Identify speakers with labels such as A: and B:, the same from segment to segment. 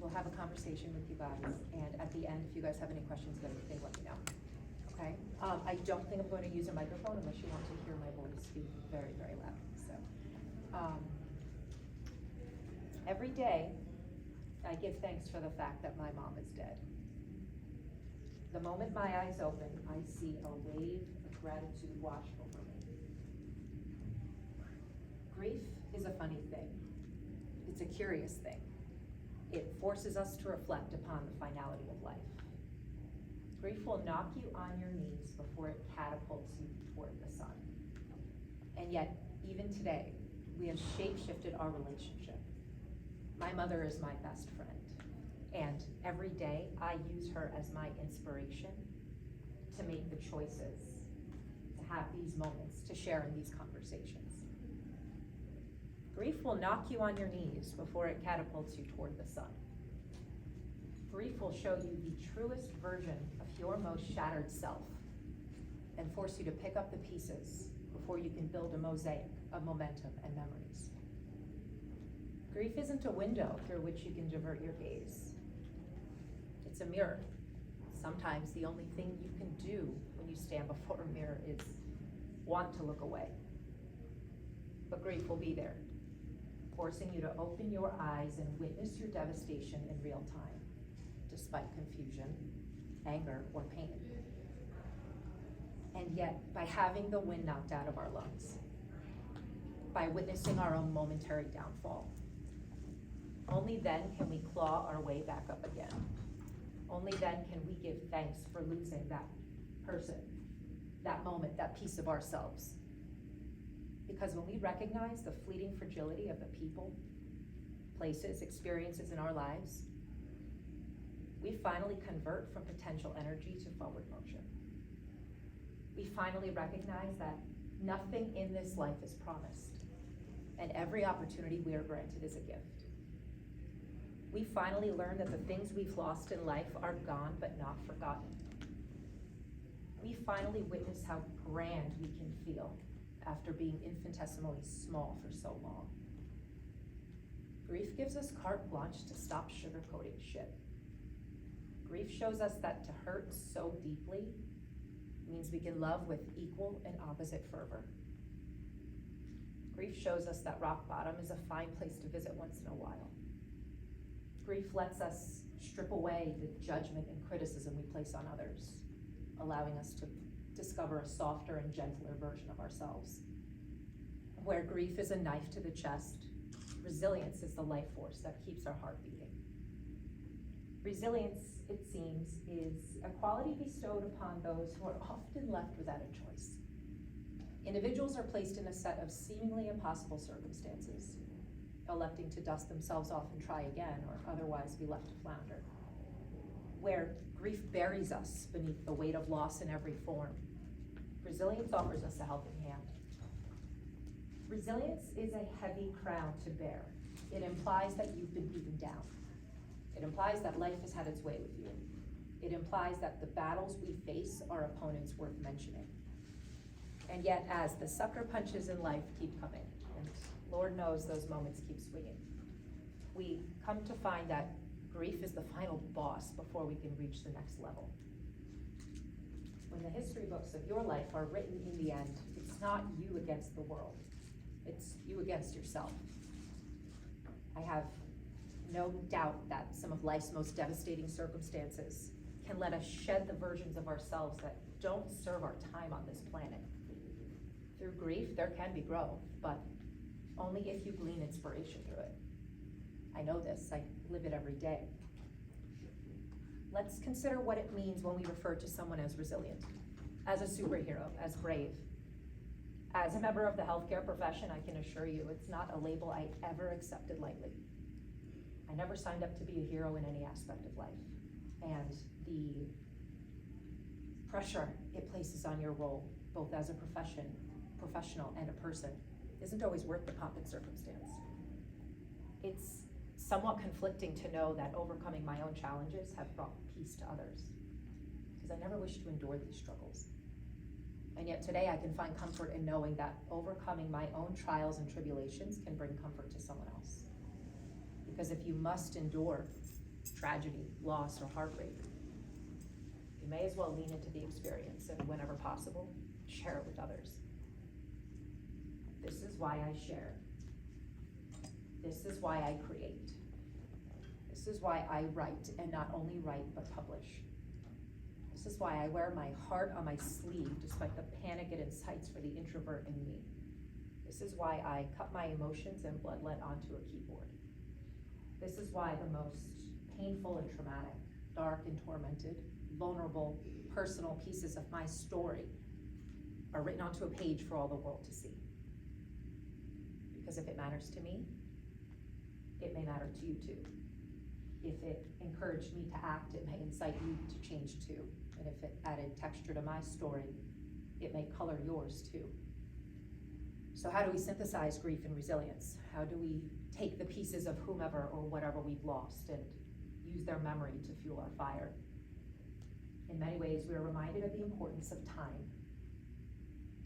A: will have a conversation with you guys, and at the end, if you guys have any questions about anything, let me know, okay? I don't think I'm going to use a microphone unless you want to hear my voice be very, very loud, so. Every day, I give thanks for the fact that my mom is dead. The moment my eyes open, I see a wave of gratitude wash over me. Grief is a funny thing. It's a curious thing. It forces us to reflect upon the finality of life. Grief will knock you on your knees before it catapults you toward the sun. And yet, even today, we have shape-shifted our relationship. My mother is my best friend. And every day, I use her as my inspiration to make the choices, to have these moments, to share in these conversations. Grief will knock you on your knees before it catapults you toward the sun. Grief will show you the truest version of your most shattered self and force you to pick up the pieces before you can build a mosaic of momentum and memories. Grief isn't a window through which you can divert your gaze. It's a mirror. Sometimes the only thing you can do when you stand before a mirror is want to look away. But grief will be there, forcing you to open your eyes and witness your devastation in real time, despite confusion, anger, or pain. And yet, by having the wind knocked out of our lungs, by witnessing our own momentary downfall, only then can we claw our way back up again. Only then can we give thanks for losing that person, that moment, that piece of ourselves. Because when we recognize the fleeting fragility of the people, places, experiences in our lives, we finally convert from potential energy to forward motion. We finally recognize that nothing in this life is promised, and every opportunity we are granted is a gift. We finally learn that the things we've lost in life are gone but not forgotten. We finally witness how grand we can feel after being infinitesimally small for so long. Grief gives us carte blanche to stop sugarcoating shit. Grief shows us that to hurt so deeply means we can love with equal and opposite fervor. Grief shows us that rock bottom is a fine place to visit once in a while. Grief lets us strip away the judgment and criticism we place on others, allowing us to discover a softer and gentler version of ourselves. Where grief is a knife to the chest, resilience is the life force that keeps our heart beating. Resilience, it seems, is a quality bestowed upon those who are often left without a choice. Individuals are placed in a set of seemingly impossible circumstances, electing to dust themselves off and try again, or otherwise be left to flounder. Where grief buries us beneath the weight of loss in every form, resilience offers us a helping hand. Resilience is a heavy crown to bear. It implies that you've been beaten down. It implies that life has had its way with you. It implies that the battles we face are opponents worth mentioning. And yet, as the sucker punches in life keep coming, and Lord knows those moments keep swinging, we come to find that grief is the final boss before we can reach the next level. When the history books of your life are written in the end, it's not you against the world, it's you against yourself. I have no doubt that some of life's most devastating circumstances can let us shed the versions of ourselves that don't serve our time on this planet. Through grief, there can be growth, but only if you glean inspiration through it. I know this, I live it every day. Let's consider what it means when we refer to someone as resilient, as a superhero, as brave. As a member of the healthcare profession, I can assure you it's not a label I ever accepted lightly. I never signed up to be a hero in any aspect of life. And the pressure it places on your role, both as a professional and a person, isn't always worth the pomp and circumstance. It's somewhat conflicting to know that overcoming my own challenges have brought peace to others, because I never wish to endure these struggles. And yet today I can find comfort in knowing that overcoming my own trials and tribulations can bring comfort to someone else. Because if you must endure, tragedy, loss, or heartbreak, you may as well lean into the experience and, whenever possible, share it with others. This is why I share. This is why I create. This is why I write, and not only write, but publish. This is why I wear my heart on my sleeve despite the panic it incites for the introvert in me. This is why I cut my emotions and bloodlet onto a keyboard. This is why the most painful and traumatic, dark and tormented, vulnerable, personal pieces of my story are written onto a page for all the world to see. Because if it matters to me, it may matter to you too. If it encouraged me to act, it may incite you to change too. And if it added texture to my story, it may color yours too. So how do we synthesize grief and resilience? How do we take the pieces of whomever or whatever we've lost and use their memory to fuel our fire? In many ways, we are reminded of the importance of time.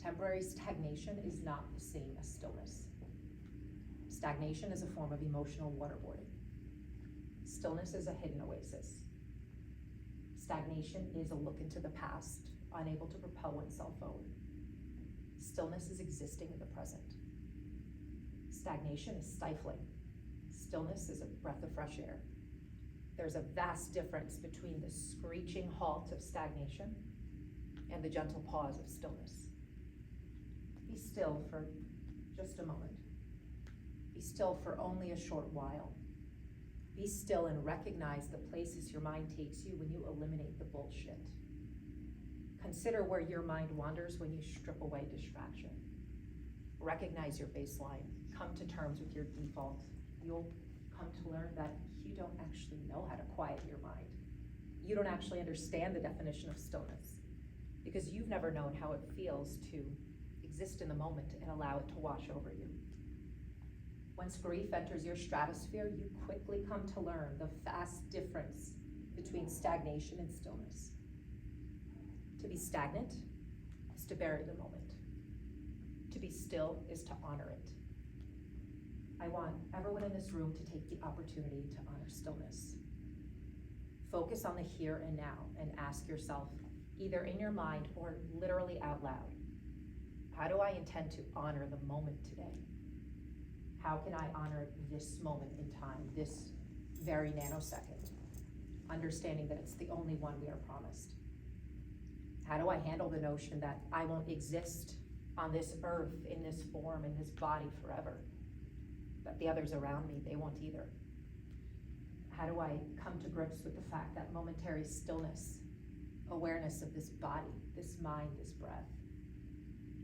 A: Temporary stagnation is not the same as stillness. Stagnation is a form of emotional waterboarding. Stillness is a hidden oasis. Stagnation is a look into the past, unable to propel oneself forward. Stillness is existing in the present. Stagnation is stifling. Stillness is a breath of fresh air. There's a vast difference between the screeching halt of stagnation and the gentle pause of stillness. Be still for just a moment. Be still for only a short while. Be still and recognize the places your mind takes you when you eliminate the bullshit. Consider where your mind wanders when you strip away distraction. Recognize your baseline. Come to terms with your default. You'll come to learn that you don't actually know how to quiet your mind. You don't actually understand the definition of stillness because you've never known how it feels to exist in the moment and allow it to wash over you. Once grief enters your stratosphere, you quickly come to learn the vast difference between stagnation and stillness. To be stagnant is to bury the moment. To be still is to honor it. I want everyone in this room to take the opportunity to honor stillness. Focus on the here and now and ask yourself, either in your mind or literally out loud, how do I intend to honor the moment today? How can I honor this moment in time, this very nanosecond, understanding that it's the only one we are promised? How do I handle the notion that I won't exist on this earth, in this form, in this body forever? That the others around me, they won't either. How do I come to grips with the fact that momentary stillness, awareness of this body, this mind, this breath,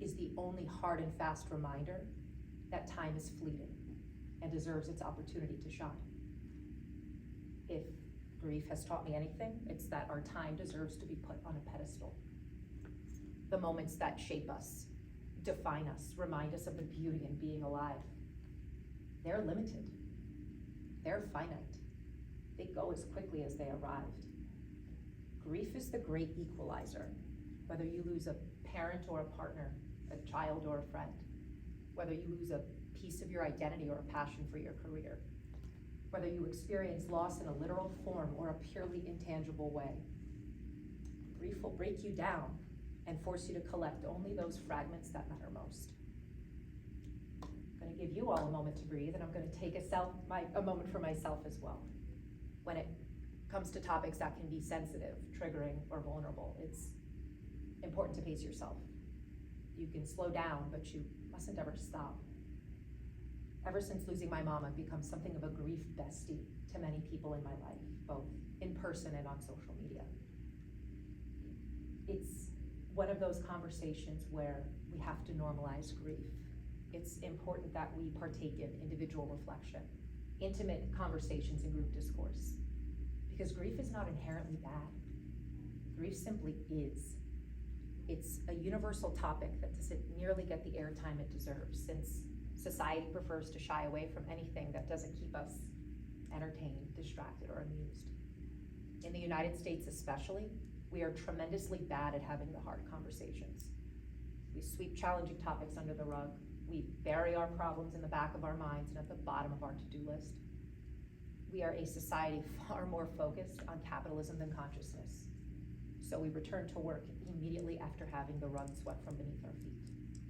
A: is the only hard and fast reminder that time is fleeting and deserves its opportunity to shine? If grief has taught me anything, it's that our time deserves to be put on a pedestal. The moments that shape us, define us, remind us of the beauty in being alive. They're limited. They're finite. They go as quickly as they arrived. Grief is the great equalizer. Whether you lose a parent or a partner, a child or a friend, whether you lose a piece of your identity or a passion for your career, whether you experience loss in a literal form or a purely intangible way, grief will break you down and force you to collect only those fragments that matter most. I'm going to give you all a moment to breathe, and I'm going to take a moment for myself as well. When it comes to topics that can be sensitive, triggering, or vulnerable, it's important to pace yourself. You can slow down, but you mustn't ever stop. Ever since losing my mom, I've become something of a grief bestie to many people in my life, both in person and on social media. It's one of those conversations where we have to normalize grief. It's important that we partake in individual reflection, intimate conversations and group discourse, because grief is not inherently bad. Grief simply is. It's a universal topic that doesn't nearly get the airtime it deserves, since society prefers to shy away from anything that doesn't keep us entertained, distracted, or amused. In the United States especially, we are tremendously bad at having the hard conversations. We sweep challenging topics under the rug. We bury our problems in the back of our minds and at the bottom of our to-do list. We are a society far more focused on capitalism than consciousness. So we return to work immediately after having the rug swept from beneath our feet.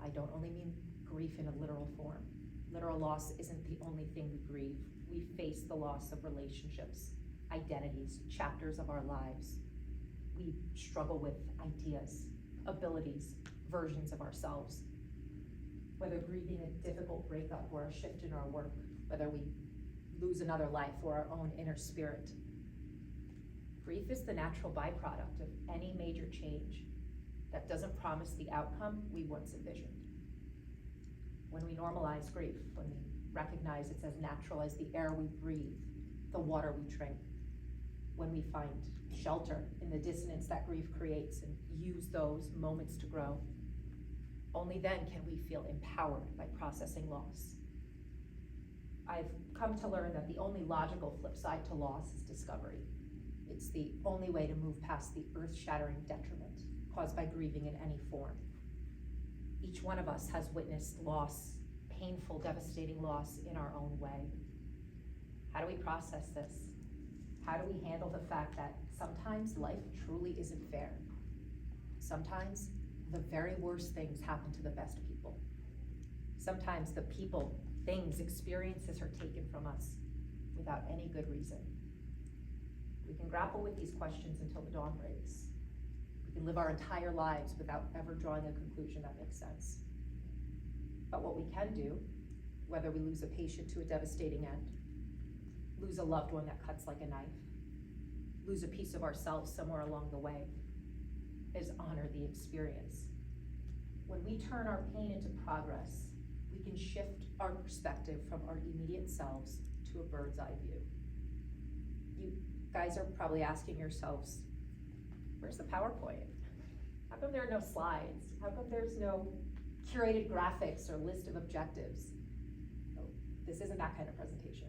A: I don't only mean grief in a literal form. Literal loss isn't the only thing we grieve. We face the loss of relationships, identities, chapters of our lives. We struggle with ideas, abilities, versions of ourselves. Whether grieving a difficult breakup or a shift in our work, whether we lose another life or our own inner spirit. Grief is the natural byproduct of any major change that doesn't promise the outcome we once envisioned. When we normalize grief, when we recognize it's as natural as the air we breathe, the water we drink, when we find shelter in the dissonance that grief creates and use those moments to grow, only then can we feel empowered by processing loss. I've come to learn that the only logical flip side to loss is discovery. It's the only way to move past the earth-shattering detriment caused by grieving in any form. Each one of us has witnessed loss, painful, devastating loss in our own way. How do we process this? How do we handle the fact that sometimes life truly isn't fair? Sometimes the very worst things happen to the best people. Sometimes the people, things, experiences are taken from us without any good reason. We can grapple with these questions until the dawn breaks. We can live our entire lives without ever drawing a conclusion that makes sense. But what we can do, whether we lose a patient to a devastating end, lose a loved one that cuts like a knife, lose a piece of ourselves somewhere along the way, is honor the experience. When we turn our pain into progress, we can shift our perspective from our immediate selves to a bird's eye view. You guys are probably asking yourselves, where's the PowerPoint? How come there are no slides? How come there's no curated graphics or list of objectives? No, this isn't that kind of presentation.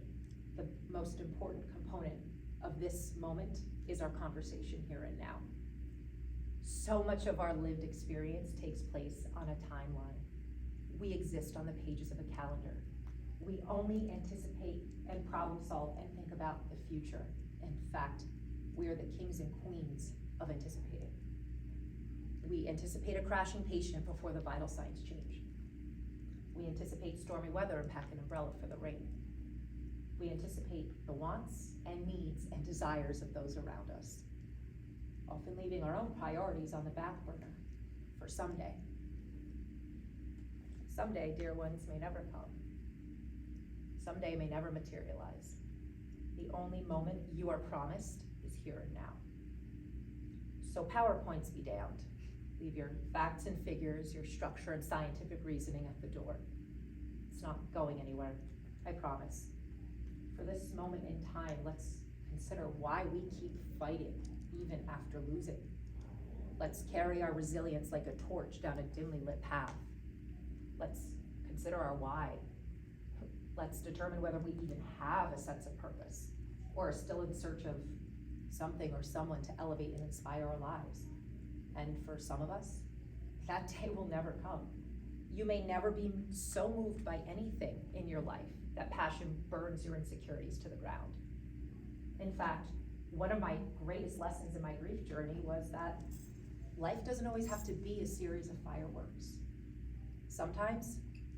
A: The most important component of this moment is our conversation here and now. So much of our lived experience takes place on a timeline. We exist on the pages of a calendar. We only anticipate and problem solve and think about the future. In fact, we are the kings and queens of anticipating. We anticipate a crashing patient before the vital signs change. We anticipate stormy weather and pack an umbrella for the rain. We anticipate the wants and needs and desires of those around us, often leaving our own priorities on the back burner for someday. Someday, dear ones, may never come. Someday may never materialize. The only moment you are promised is here and now. So PowerPoints be damned. Leave your facts and figures, your structure and scientific reasoning at the door. It's not going anywhere, I promise. For this moment in time, let's consider why we keep fighting even after losing. Let's carry our resilience like a torch down a dimly lit path. Let's consider our why. Let's determine whether we even have a sense of purpose or are still in search of something or someone to elevate and inspire our lives. And for some of us, that day will never come. You may never be so moved by anything in your life that passion burns your insecurities to the ground. In fact, one of my greatest lessons in my grief journey was that life doesn't always have to be a series of fireworks. Sometimes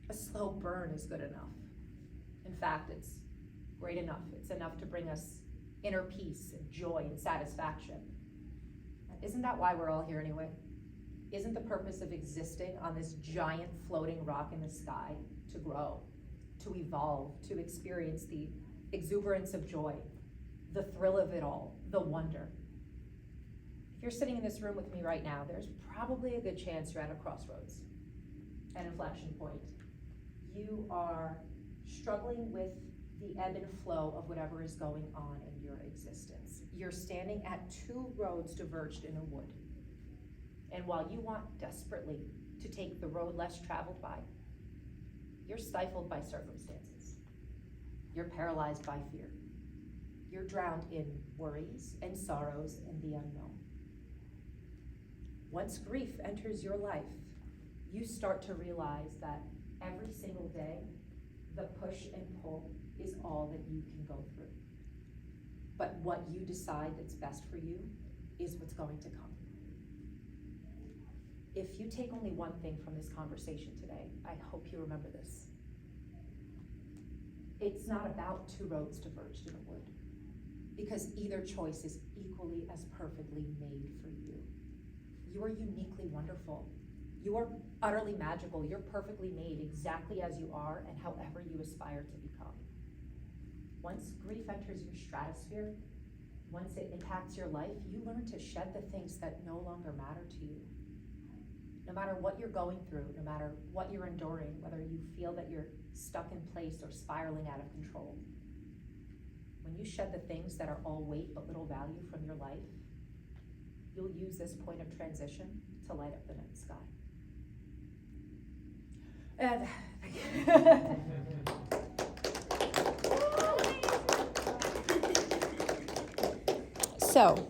A: a slow burn is good enough. In fact, it's great enough. It's enough to bring us inner peace and joy and satisfaction. Isn't that why we're all here anyway? Isn't the purpose of existing on this giant floating rock in the sky to grow, to evolve, to experience the exuberance of joy, the thrill of it all, the wonder? If you're sitting in this room with me right now, there's probably a good chance you're at a crossroads, an inflection point. You are struggling with the ebb and flow of whatever is going on in your existence. You're standing at two roads diverged in a wood. And while you want desperately to take the road less traveled by, you're stifled by circumstances. You're paralyzed by fear. You're drowned in worries and sorrows and the unknown. Once grief enters your life, you start to realize that every single day, the push and pull is all that you can go through. But what you decide that's best for you is what's going to come. If you take only one thing from this conversation today, I hope you remember this. It's not about two roads diverged in a wood, because either choice is equally as perfectly made for you. You are uniquely wonderful. You are utterly magical. You're perfectly made exactly as you are and however you aspire to become. Once grief enters your stratosphere, once it impacts your life, you learn to shed the things that no longer matter to you. No matter what you're going through, no matter what you're enduring, whether you feel that you're stuck in place or spiraling out of control, when you shed the things that are all weight but little value from your life, you'll use this point of transition to light up the night sky. And so,